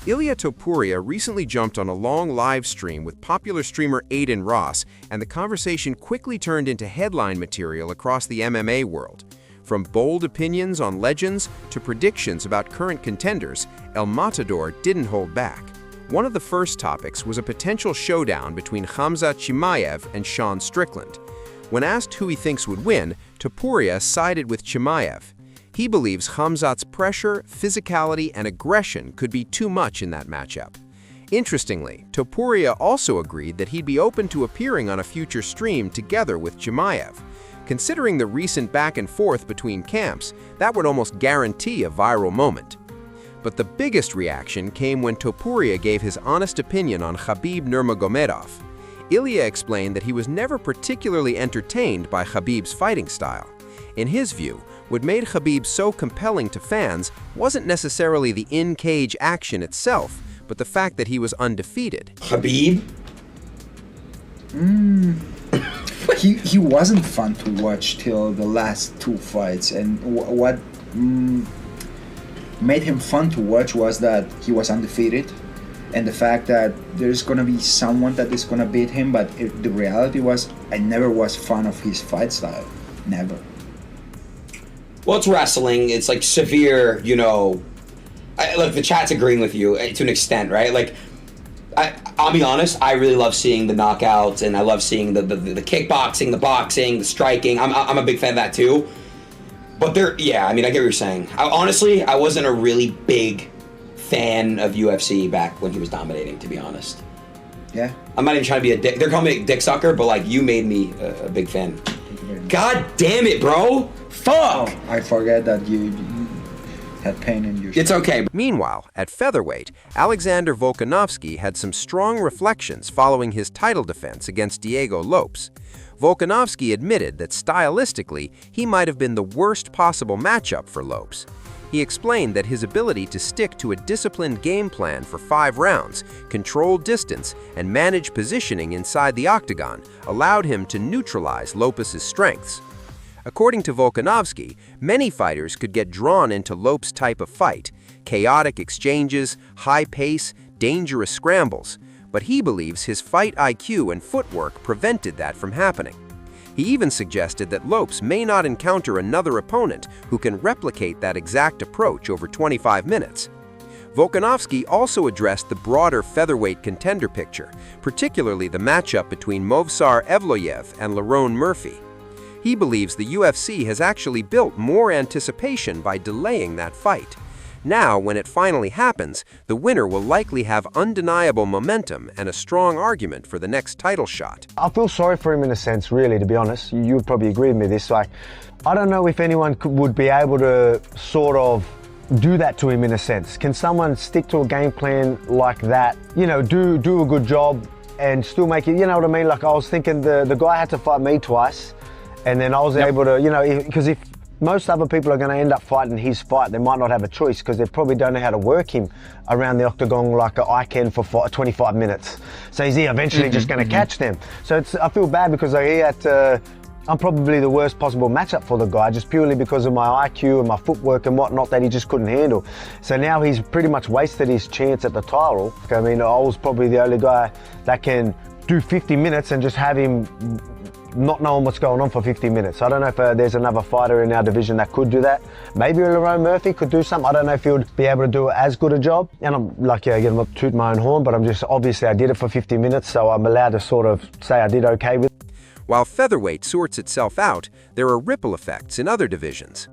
Ilia Topuria recently jumped on a long live stream with popular streamer Aiden Ross, and the conversation quickly turned into headline material across the MMA world. From bold opinions on legends to predictions about current contenders, El Matador didn't hold back. One of the first topics was a potential showdown between Khamzat Chimaev and Sean Strickland. When asked who he thinks would win, Topuria sided with Chimaev. He believes Khamzat's pressure, physicality, and aggression could be too much in that matchup. Interestingly, Topuria also agreed that he'd be open to appearing on a future stream together with Chimaev. Considering the recent back and forth between camps, that would almost guarantee a viral moment. But the biggest reaction came when Topuria gave his honest opinion on Khabib Nurmagomedov. Ilia explained that he was never particularly entertained by Khabib's fighting style. In his view, what made Khabib so compelling to fans wasn't necessarily the in-cage action itself, but the fact that he was undefeated. Khabib? He wasn't fun to watch till the last two fights, and what made him fun to watch was that he was undefeated, and the fact that there's gonna be someone that is gonna beat him, but the reality was I never was fan of his fight style, never. Well, it's wrestling. It's like severe, look, the chat's agreeing with you to an extent, right? Like, I'll be honest, I really love seeing the knockouts, and I love seeing the kickboxing, the boxing, the striking. I'm a big fan of that too. But I get what you're saying. Honestly, I wasn't a really big fan of UFC back when he was dominating, to be honest. Yeah. I'm not even trying to be a dick. They're calling me a dick sucker, but like, you made me a big fan. God damn it, bro! Fuck! Oh, I forget that you had pain in your... It's okay. Meanwhile, at featherweight, Alexander Volkanovski had some strong reflections following his title defense against Diego Lopes. Volkanovski admitted that stylistically, he might have been the worst possible matchup for Lopes. He explained that his ability to stick to a disciplined game plan for 5 rounds, control distance, and manage positioning inside the octagon allowed him to neutralize Lopes' strengths. According to Volkanovski, many fighters could get drawn into Lopes' type of fight, chaotic exchanges, high pace, dangerous scrambles, but he believes his fight IQ and footwork prevented that from happening. He even suggested that Lopes may not encounter another opponent who can replicate that exact approach over 25 minutes. Volkanovski also addressed the broader featherweight contender picture, particularly the matchup between Movsar Evloev and Lerone Murphy. He believes the UFC has actually built more anticipation by delaying that fight. Now, when it finally happens, the winner will likely have undeniable momentum and a strong argument for the next title shot. I feel sorry for him in a sense, really, to be honest. You would probably agree with me this. Like, I don't know if anyone would be able to sort of do that to him in a sense. Can someone stick to a game plan like that, do a good job and still make it, you know what I mean? Like, I was thinking the guy had to fight me twice, and then I was able to, because if most other people are going to end up fighting his fight, they might not have a choice because they probably don't know how to work him around the octagon like I can for 25 minutes. So is he eventually just going to catch them? So I feel bad because I'm probably the worst possible matchup for the guy, just purely because of my IQ and my footwork and whatnot that he just couldn't handle. So now he's pretty much wasted his chance at the title. I mean, I was probably the only guy that can do 50 minutes and just have him not knowing what's going on for 50 minutes. I don't know if there's another fighter in our division that could do that. Maybe Lerone Murphy could do something. I don't know if he would be able to do as good a job. And I'm lucky, I'm not toot my own horn, but obviously I did it for 50 minutes, so I'm allowed to sort of say I did okay with it. While featherweight sorts itself out, there are ripple effects in other divisions.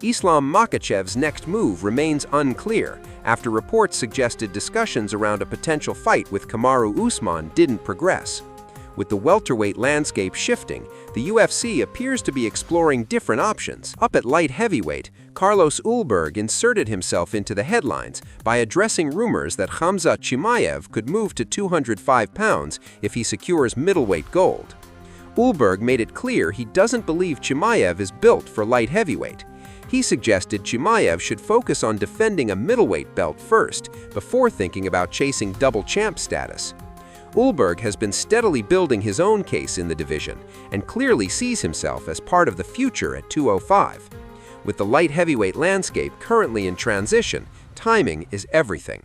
Islam Makhachev's next move remains unclear after reports suggested discussions around a potential fight with Kamaru Usman didn't progress. With the welterweight landscape shifting, the UFC appears to be exploring different options. Up at light heavyweight, Carlos Ulberg inserted himself into the headlines by addressing rumors that Khamzat Chimaev could move to 205 pounds if he secures middleweight gold. Ulberg made it clear he doesn't believe Chimaev is built for light heavyweight. He suggested Chimaev should focus on defending a middleweight belt first, before thinking about chasing double champ status. Ulberg has been steadily building his own case in the division and clearly sees himself as part of the future at 205. With the light heavyweight landscape currently in transition, timing is everything.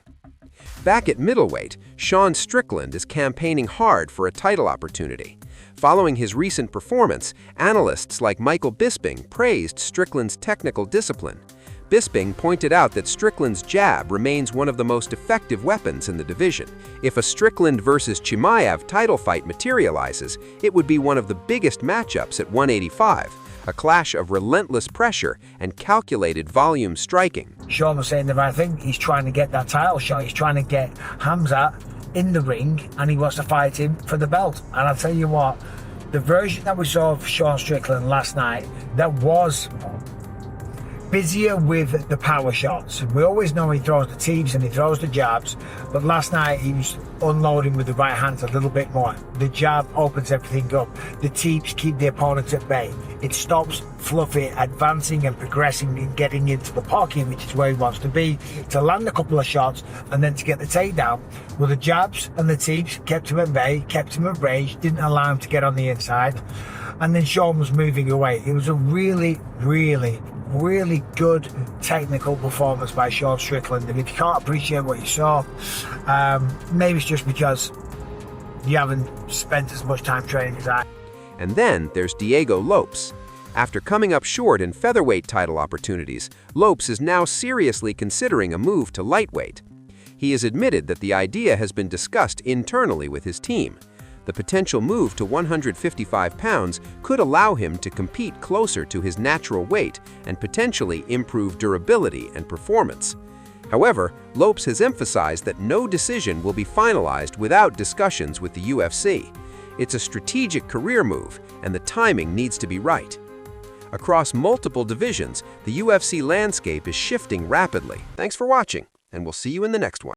Back at middleweight, Sean Strickland is campaigning hard for a title opportunity. Following his recent performance, analysts like Michael Bisping praised Strickland's technical discipline. Bisping pointed out that Strickland's jab remains one of the most effective weapons in the division. If a Strickland versus Chimaev title fight materializes, it would be one of the biggest matchups at 185, a clash of relentless pressure and calculated volume striking. Sean was saying the right thing. He's trying to get that title shot. He's trying to get Khamzat in the ring, and he wants to fight him for the belt. And I'll tell you what, the version that we saw of Sean Strickland last night, that was busier with the power shots. We always know he throws the teeps and he throws the jabs, but last night he was unloading with the right hands a little bit more. The jab opens everything up. The teeps keep the opponent at bay. It stops Fluffy advancing and progressing and getting into the pocket, which is where he wants to be, to land a couple of shots and then to get the takedown. Well, the jabs and the teeps kept him at bay, kept him at range, didn't allow him to get on the inside, and then Sean was moving away. It was a really good technical performance by Sean Strickland, and if you can't appreciate what you saw, maybe it's just because you haven't spent as much time training as I. And then there's Diego Lopes. After coming up short in featherweight title opportunities, Lopes is now seriously considering a move to lightweight. He has admitted that the idea has been discussed internally with his team. The potential move to 155 pounds could allow him to compete closer to his natural weight and potentially improve durability and performance. However, Lopes has emphasized that no decision will be finalized without discussions with the UFC. It's a strategic career move, and the timing needs to be right. Across multiple divisions, the UFC landscape is shifting rapidly. Thanks for watching, and we'll see you in the next one.